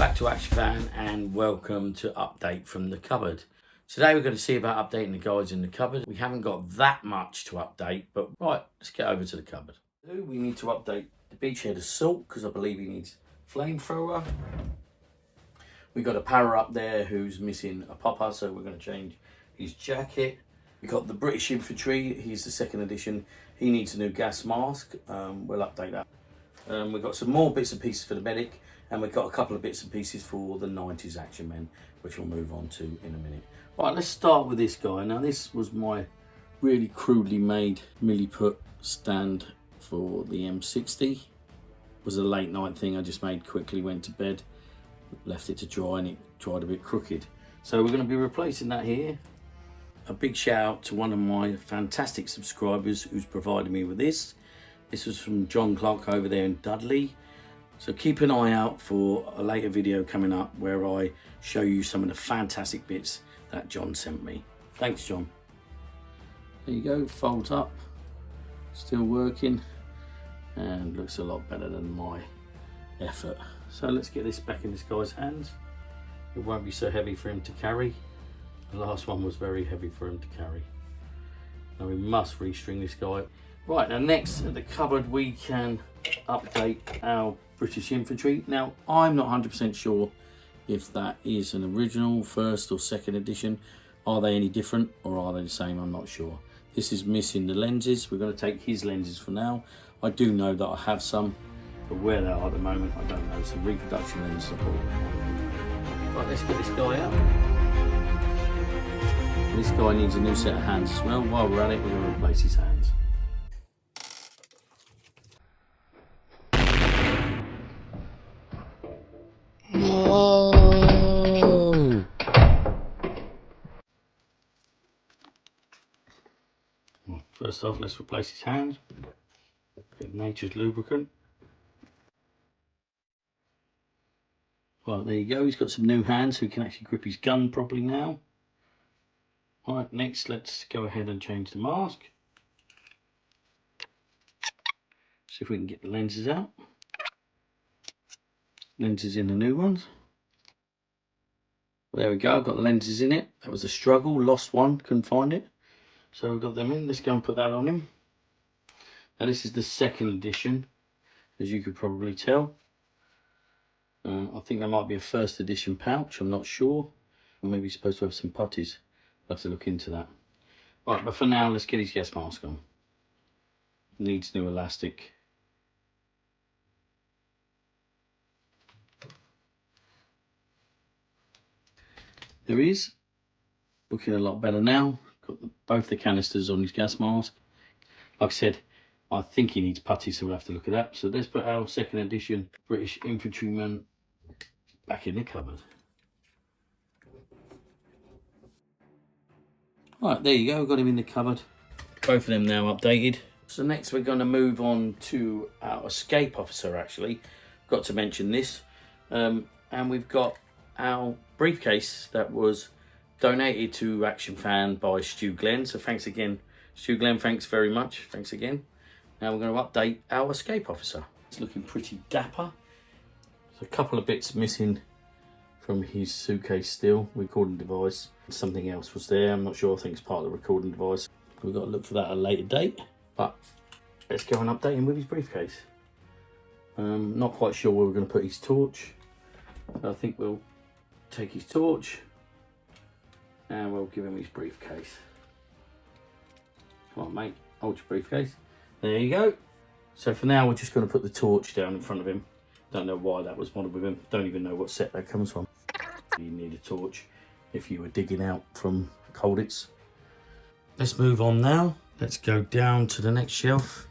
back to Action Fan and welcome to Update from the Cupboard. Today we're going to see about updating the guides in the cupboard. We haven't got that much to update, but right, let's get over to the cupboard. We need to update the Beachhead Assault because I believe he needs flamethrower. We've got a para up there who's missing a popper, so we're going to change his jacket. We've got the British Infantry, he's the 2nd edition. He needs a new gas mask, we'll update that. We've got some more bits and pieces for the medic, and we've got a couple of bits and pieces for the 90s action men, which we'll move on to in a minute. Right, let's start with this guy. Now this was my really crudely made milliput stand for the M60. It was a late night thing I just made quickly, went to bed, left it to dry, and it dried a bit crooked. So we're going to be replacing that here. A big shout out to one of my fantastic subscribers who's provided me with this. This was from John Clark over there in Dudley. So keep an eye out for a later video coming up where I show you some of the fantastic bits that John sent me. Thanks, John. There you go, folds up, still working, and looks a lot better than my effort. So let's get this back in this guy's hands. It won't be so heavy for him to carry. The last one was very heavy for him to carry. Now we must restring this guy. Right, now next at the cupboard we can update our British Infantry. Now I'm not 100% sure if that is an original 1st or 2nd edition. Are they any different or are they the same? I'm not sure. This is missing the lenses. We're going to take his lenses for now. I do know that I have some, but where they are at the moment I don't know. Some reproduction lens support. Right, let's get this guy out. This guy needs a new set of hands as well. While we're at it, we're going to replace his hands. Whoa! First off, let's replace his hands. Bit of nature's lubricant. Right, there you go. He's got some new hands so he can actually grip his gun properly now. Right, next let's go ahead and change the mask. See if we can get the lenses out. Lenses in the new ones. Well, there we go, I've got the lenses in it. That was a struggle, lost one, couldn't find it. So we've got them in, let's go and put that on him. Now this is the 2nd edition, as you could probably tell. I think there might be a 1st edition pouch, I'm not sure. Or maybe he's supposed to have some putties. I'll have to look into that. Right, but for now, let's get his gas mask on. Needs new elastic. There he is. Looking a lot better now. Got both the canisters on his gas mask. Like I said, I think he needs putty, so we'll have to look at that. So let's put our 2nd edition British Infantryman back in the cupboard. Right, there you go, we've got him in the cupboard. Both of them now updated. So next we're going to move on to our escape officer actually. Got to mention this. And we've got our briefcase that was donated to Action Fan by Stu Glenn. So thanks again, Stu Glenn, thanks very much. Thanks again. Now we're going to update our escape officer. It's looking pretty dapper. There's a couple of bits missing from his suitcase still. Recording device. Something else was there. I'm not sure. I think it's part of the recording device. We've got to look for that at a later date. But let's go and update him with his briefcase. Not quite sure where we're going to put his torch. So I think we'll take his torch and we'll give him his briefcase. Come on, mate. Hold your briefcase. There you go. So for now, we're just going to put the torch down in front of him. Don't know why that was modded with him. Don't even know what set that comes from. You need a torch if you were digging out from Colditz. Let's move on now. Let's go down to the next shelf.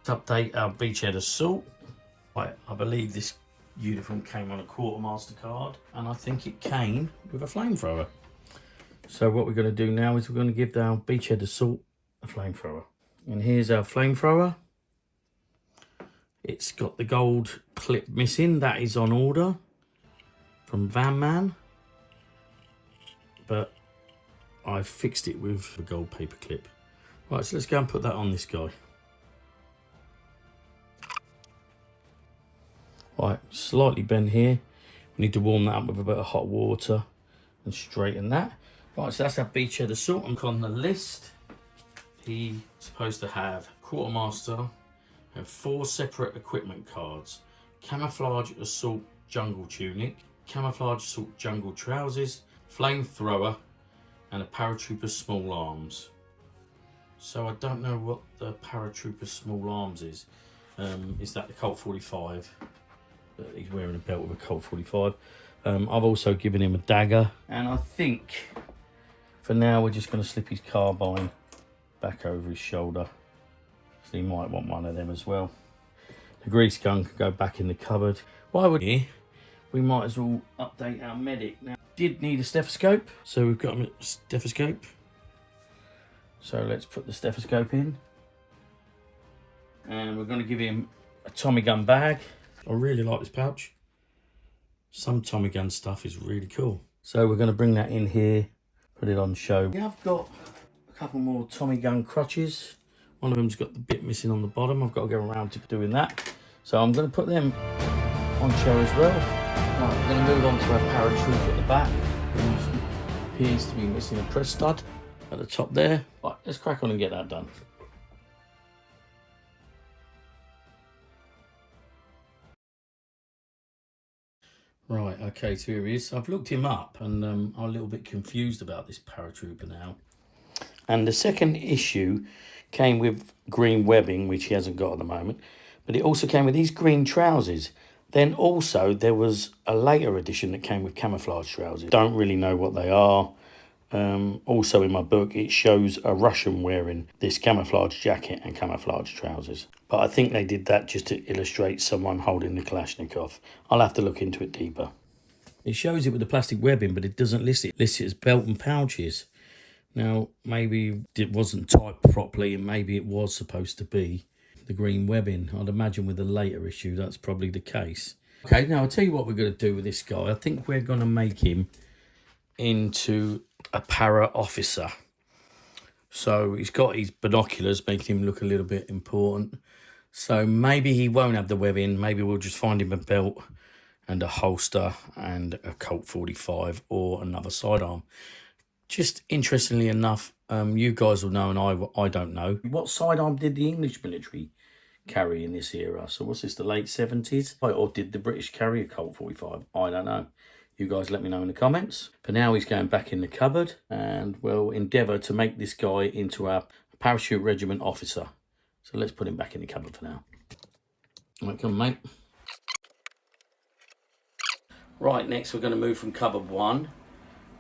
Let's update our Beachhead Assault. Right, I believe this uniform came on a quartermaster card, and I think it came with a flamethrower. So what we're going to do now is we're going to give our Beachhead Assault a flamethrower. And here's our flamethrower. It's got the gold clip missing. That is on order from Van Man. But I've fixed it with a gold paper clip. Right, so let's go and put that on this guy. Right, slightly bent here. We need to warm that up with a bit of hot water and straighten that. Right, so that's our beachhead assault. And on the list, he's supposed to have quartermaster and 4 separate equipment cards: camouflage assault jungle tunic, camouflage assault jungle trousers, flamethrower, and a paratrooper small arms. So I don't know what the paratrooper small arms is. Is that the Colt 45? He's wearing a belt with a Colt 45. I've also given him a dagger, and I think for now we're just going to slip his carbine back over his shoulder, so he might want one of them as well. The grease gun could go back in the cupboard. Why would he? We might as well update our medic. Now, did need a stethoscope, so we've got him a stethoscope. So let's put the stethoscope in, and we're going to give him a Tommy gun bag. I really like this pouch. Some Tommy gun stuff is really cool. So we're going to bring that in here, put it on show. Yeah, I've got a couple more Tommy gun crutches. One of them's got the bit missing on the bottom. I've got to go around to doing that. So I'm going to put them on show as well. Right, we're going to move on to our Paratrooper at the back, who appears to be missing a press stud at the top there. Right, let's crack on and get that done. Right, okay, so here he is. I've looked him up, and I'm a little bit confused about this Paratrooper now. And the second issue came with green webbing, which he hasn't got at the moment, but it also came with these green trousers. Then also there was a later edition that came with camouflage trousers. Don't really know what they are. Also in my book it shows a Russian wearing this camouflage jacket and camouflage trousers, but I think they did that just to illustrate someone holding the Kalashnikov. I'll have to look into it deeper. It shows it with the plastic webbing, but it doesn't list it. It lists it as belt and pouches. Now maybe it wasn't typed properly, and maybe it was supposed to be the green webbing. I'd imagine with the later issue that's probably the case. Okay, now I'll tell you what we're going to do with this guy. I think we're going to make him into a para officer. So he's got his binoculars, making him look a little bit important. So maybe he won't have the webbing. Maybe we'll just find him a belt and a holster and a Colt 45 or another sidearm. Just interestingly enough, you guys will know and I don't know. What sidearm did the English military carry in this era? So what's this, the late 70s? Or did the British carry a Colt 45? I don't know. You guys let me know in the comments. For now, he's going back in the cupboard, and we'll endeavour to make this guy into our parachute regiment officer. So let's put him back in the cupboard for now. Right, come on, mate. Right, next we're going to move from cupboard 1,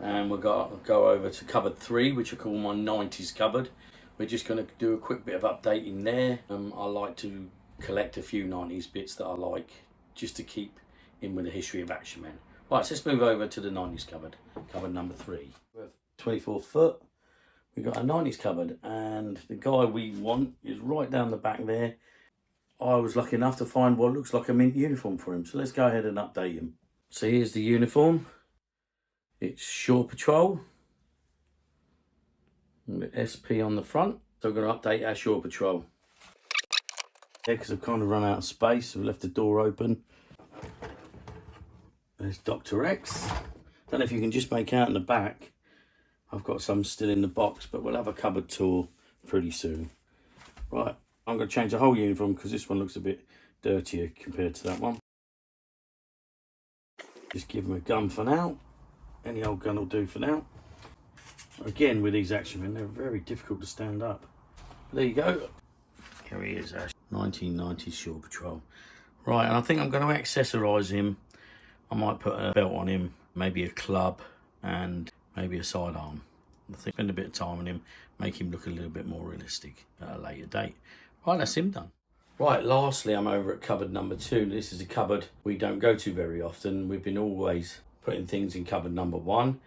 and we're going to go over to cupboard 3, which I call my 90s cupboard. We're just going to do a quick bit of updating there. I like to collect a few 90s bits that I like, just to keep in with the history of Action Men. Right, so let's move over to the 90s cupboard, cupboard number 3. We're 24 foot. We've got a 90s cupboard, and the guy we want is right down the back there. I was lucky enough to find what looks like a mint uniform for him, so let's go ahead and update him. So here's the uniform. It's Shore Patrol, with SP on the front. So we're going to update our Shore Patrol. Yeah, because I've kind of run out of space, so we left the door open. There's Dr. X. Don't know if you can just make out in the back. I've got some still in the box, but we'll have a cupboard tour pretty soon. Right, I'm going to change the whole uniform because this one looks a bit dirtier compared to that one. Just give him a gun for now. Any old gun will do for now. Again, with these Action Men, they're very difficult to stand up. There you go. Here he is, Ash. 1990s Shore Patrol. Right, and I think I'm going to accessorise him. I might put a belt on him, maybe a club, and maybe a sidearm. I think spend a bit of time on him, make him look a little bit more realistic at a later date. Right, that's him done. Right, lastly, I'm over at cupboard number 2. This is a cupboard we don't go to very often. We've been always putting things in cupboard number 1.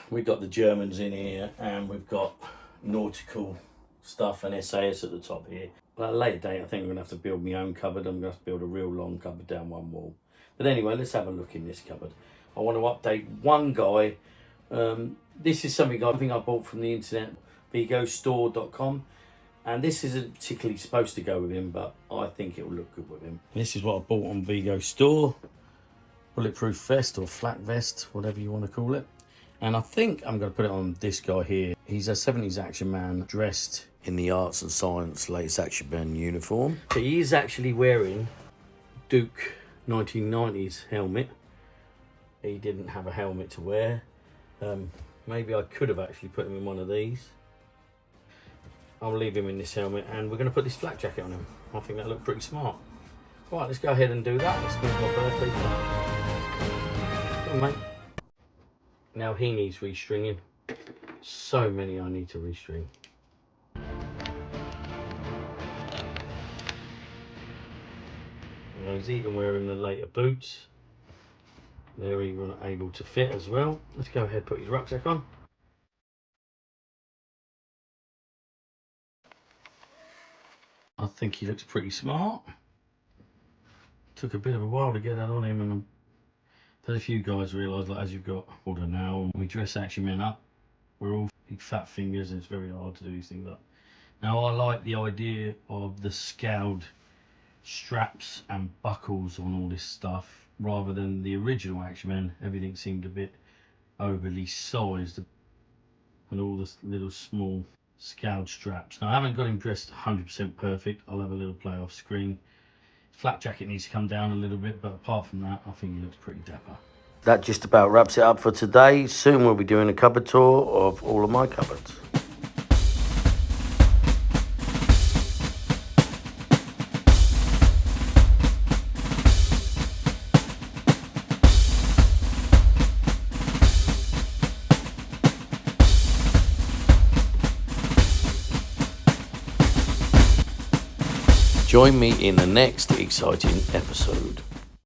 We've got the Germans in here, and we've got nautical stuff and SAS at the top here. But at a later date, I think I'm going to have to build my own cupboard. I'm going to have to build a real long cupboard down one wall. But anyway, let's have a look in this cupboard. I want to update one guy. This is something I think I bought from the internet, vigostore.com. And this isn't particularly supposed to go with him, but I think it will look good with him. This is what I bought on Vigo Store. bulletproof vest or flat vest, whatever you want to call it. And I think I'm going to put it on this guy here. He's a 70s action man dressed in the Arts and Science latest action man uniform. But he is actually wearing Duke 1990s helmet. He didn't have a helmet to wear. Maybe I could have actually put him in one of these. I'll leave him in this helmet, and we're going to put this flak jacket on him. I think that looked pretty smart. Right, let's go ahead and do that. Let's make my birthday party. Come on, mate. Now he needs restringing. So many I need to restring. He's even wearing the later boots. They're even able to fit as well. Let's go ahead and put his rucksack on. I think he looks pretty smart. Took a bit of a while to get that on him, and there's a few guys realise that as you've got older now, we dress action men up, we're all big fat fingers and it's very hard to do these things up. Now I like the idea of the scaled straps and buckles on all this stuff rather than the original action men. Everything seemed a bit overly sized and all the little small scaled straps. Now I haven't got him dressed 100% perfect. I'll have a little play off screen. Flat jacket needs to come down a little bit, but apart from that, I think he looks pretty dapper. That just about wraps it up for today. Soon we'll be doing a cupboard tour of all of my cupboards. Join me in the next exciting episode.